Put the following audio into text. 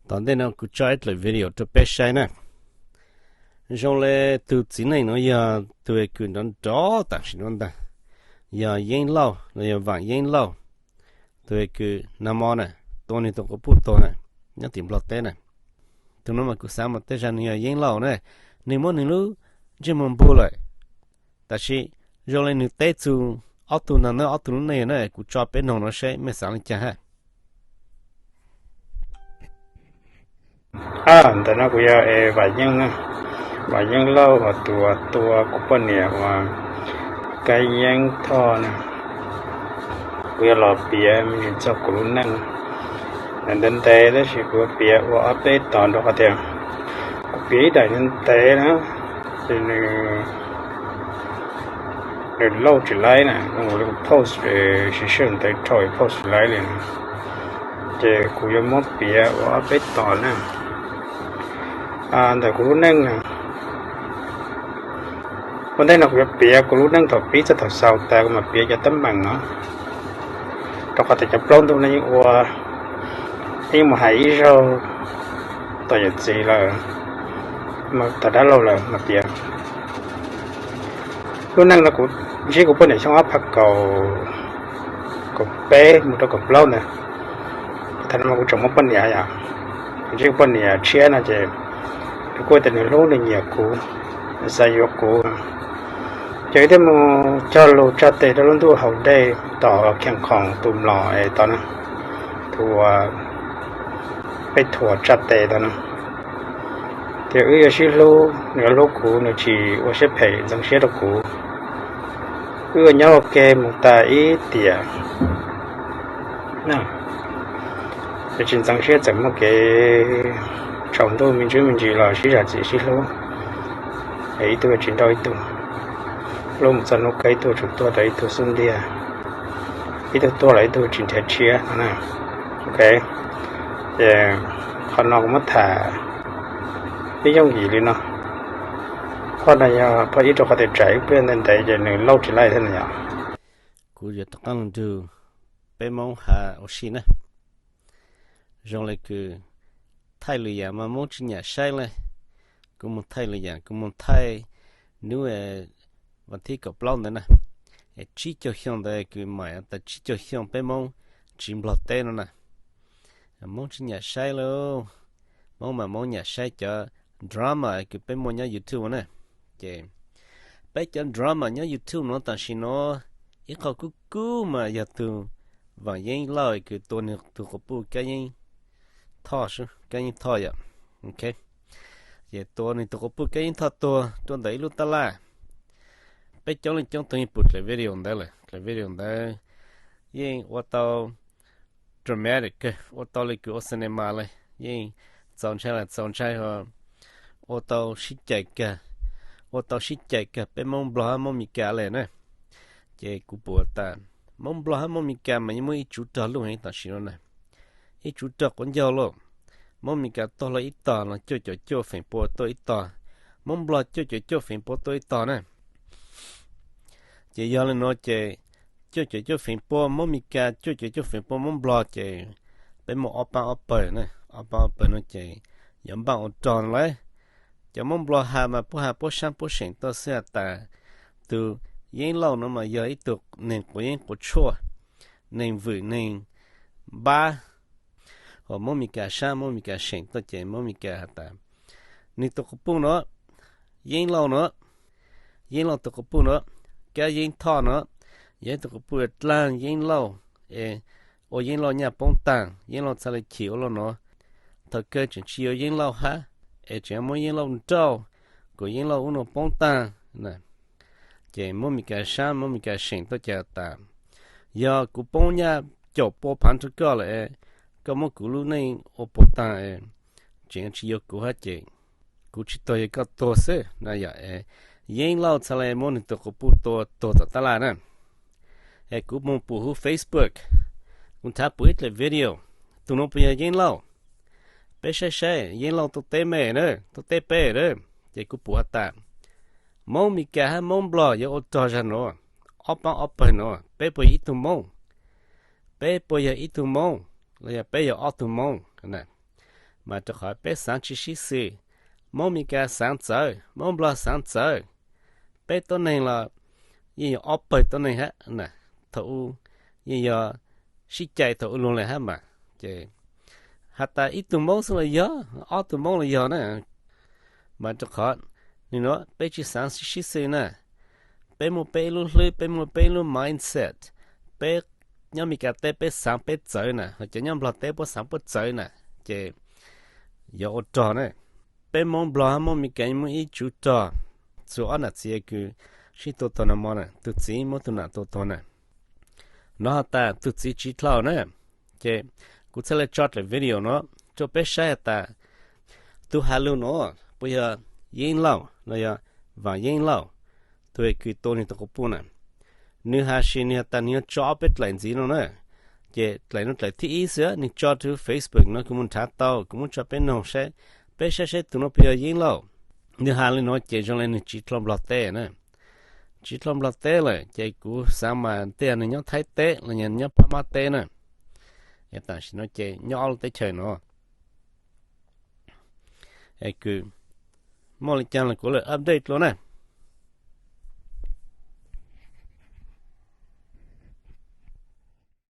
tao đây nó cứ chơi lại video cho bé sai nè rồi là từ chính này nó giờ từ cái nó đó ta xin nó ta giờ yên lâu nó giờ vàng yên lâu từ cái nam mô này tôi này tôi có bút tôi này nhớ tìm lọt tên này tụi nó mà cứ sáng mà tới ra giờ yên lâu này nếu muốn nếu lúc chỉ muốn bù lại ta chỉ rồi là nếu tết chú ở tụi nó ở tụi này này cứ cho bé nó sẽ mới sáng lên chả ha tao nó cũng giờ vài nhân lâu và tua của bên này và cái nhân thọ nè bây giờ là bia mình cho cụ năng nên đến té đó chỉ có bia và áp tới toàn đó có thể bia đại đến té đó thì lâu trở lại nè nó một post về sử dụng tới thôi post lại liền thì cụ giờ mất bia và áp tới toàn nèแต่กูรู้นั่งนะวันนี้เราจะเปียกูรู้นั่งถอดปีจะถอดเสาแต่ก็มาเปียจะตั้มบังเนาะเราก็จะปล้นตรงนี้ว่าที่มาหายเราตัวอย่างจีเลยมาแต่ได้เราเลยมาเปียรู้นั่งเรากูชี้กูเป็นในช่องอัพพักเก่ากับเป๊ะมันต้องกับปล้นเนี่ยท่านมากูจงมาเป็นเนี่ยอย่างชี้กูเป็นเนี่ยเชี่ยนะเจcô tình lúa này nhiều cũ, sai nhiều cũ, chỉ thế mà cho lúa cho tê đó luôn thu hậu đây tỏ kẹng khòng tùm lò ấy tao nè, thua被thua cho tê tao nè, thì ở đây lúa nửa lúa cũ nửa chỉ ở sẽ phải giống sẽ được cũ, ở nhau kê một tay tiền, nè, để chính giống sẽ怎么给trong tôi mình chỉ là chỉ là chỉ luôn ấy tôi chỉ đôi tôi lúc một nó cái tôi chụp tôi đấy tôi xuân đi ít tôi lấy tôi chỉ thể chia nè ok để con nó cũng mất thả cái giống gì đi nó con này phải ít cho có thể chạy bên nên đấy giờ này lâu chỉ lại thế này cú giờ tất cả lần từ bé mong hà ở xin nè rồi lại cứ thay lười à mà muốn chỉ nhà saiเลยcũng muốn thay lười à cũng muốn thay nếuวันที่กับเราเนี่ยนะchỉ cho hiện tại cứ mày ta chỉ cho hiện tại mong chỉ bảo tên nữa nè mong chỉ nhà sai luôn mong mà mong nhà sai cho drama cứ bên mong nhà YouTube nè chị bây giờ drama nhà YouTube nó ta chỉ nó ít có cú mà giờ từ và những lời cứ tôi được từ có bu cái những thọ chứ cái những thọ vậy ok giờ tôi này tôi có bút cái những thọ tôi đẩy luôn ta là bây giờ lên trong tôi bút lại video đây là cái video đây nhưng tôi tao dramatic tôi tao lấy cái cinema này nhưng chọn trái họ tôi tao xích chạy cái bên mông bò mông mì cá này nè cái cú bùa ta mông bò mông mì cá mà nhưng mới chú trọ luôn ấy ta xíu này ít chú trọ con dao luôn mong mình cả to là ít to là cho phèn po tôi ít to mong bò cho phèn po tôi ít to nè chỉ do là nó chỉ cho phèn po mong mình cả cho phèn po mong bò chỉ bên một oppa nè oppa nó chỉ giống bằng tròn lấy cho mong bò hà mà po sáng to xe ta từ yên lâu nó mà giờ ít tục nền của chua nền vự nền ba họ mong mình cả sáng mong mình cả sáng tôi chạy mong mình cả ta nên tôi có bún nữa yên lâu tôi có bún nữa cái yên thọ nữa yên tôi có bún lan yên lâu ô yên lâu nhà bông tàng yên lâu sao lại chịu lo nó thật cơ chuyện chiều yên lâu hả chuyện mong yên lâu trâu của yên lâu uống bông tàng nè chạy mong mình cả sáng mong mình cả sáng tôi chạy ta giờ của bông nhà chụp bộ phản thức cơ lại có một cú lúc này ở bộ ta chuyện chỉ có cú hết chuyện cú chỉ tôi có to xe này vậy yên lâu sau này muốn tôi có bút to ta là nè cú muốn bút Facebook cũng tháp bút lại video tụi nó bây giờ yên lâu bé xe yên lâu tôi tê mẹ nữa tôi tê bê nữa chỉ cú bút ta mong mi cả mong blog giờ cho ra nó oppa nó bé bây ít tụi mong là bây giờ ở tụi mong nè mà cho khỏi bé sáng chỉ xí xì mong mi cả sáng trời mong bla sáng trời béตัวnày là như ốp bởiตัวnày hết nè thấu như xí chạy thấu luôn lại hết mà chứ hatta ít tụi mong xong là gió ở tụi mong là gió nè mà cho khỏi nên nó bé chỉ sáng xí xì nè bé một bé luôn lưỡi bé một bé luôn mindset bé nhóm mi cả té bé sáng bé trời nè hoặc者nhóm bla té bé sáng bé trời nè chứ giờ ở trò nè bé mong bla mong mi cả mong ít chú trò số anh là chỉ cứ chỉ tổ tổ nè mong nè tụi chỉ mong tụi nè tổ tổ nè nó ta tụi chỉ thao nè chứกูจะเลยจอดเลยวิดีโอเนาะจะไปใช้แต่ตัวฮัลโหลเนาะไปยิงเล่าเลยว่ายิงเล่าตัวคือตัวนี้ตัวกูพูดน่ะเนื้อหาสิ่งนี้แต่เนื้อจอเป็นหลายสิ่งเนาะเจ้หลายนู้นหลายที่อีเสียนี่จอดที่ Facebook เนาะกูมันทัดต่อกูมันจะเป็นน้องใช้ไปใช้ตัวนู้นไปยิงเล่าเนื้อหาเลยเนาะเจ้จังเลยนี่จิตลมหลอดเต้นะจิตลมหลอดเต้เลยเจ้กูสามารถเต้เนี่ยย้อนไทยเต้เลยย้อนพม่าเต้นะแต่ฉันnói chơi nhỏ tới chơi nó, cái cứ mỗi lần là cũng là update luôn nè,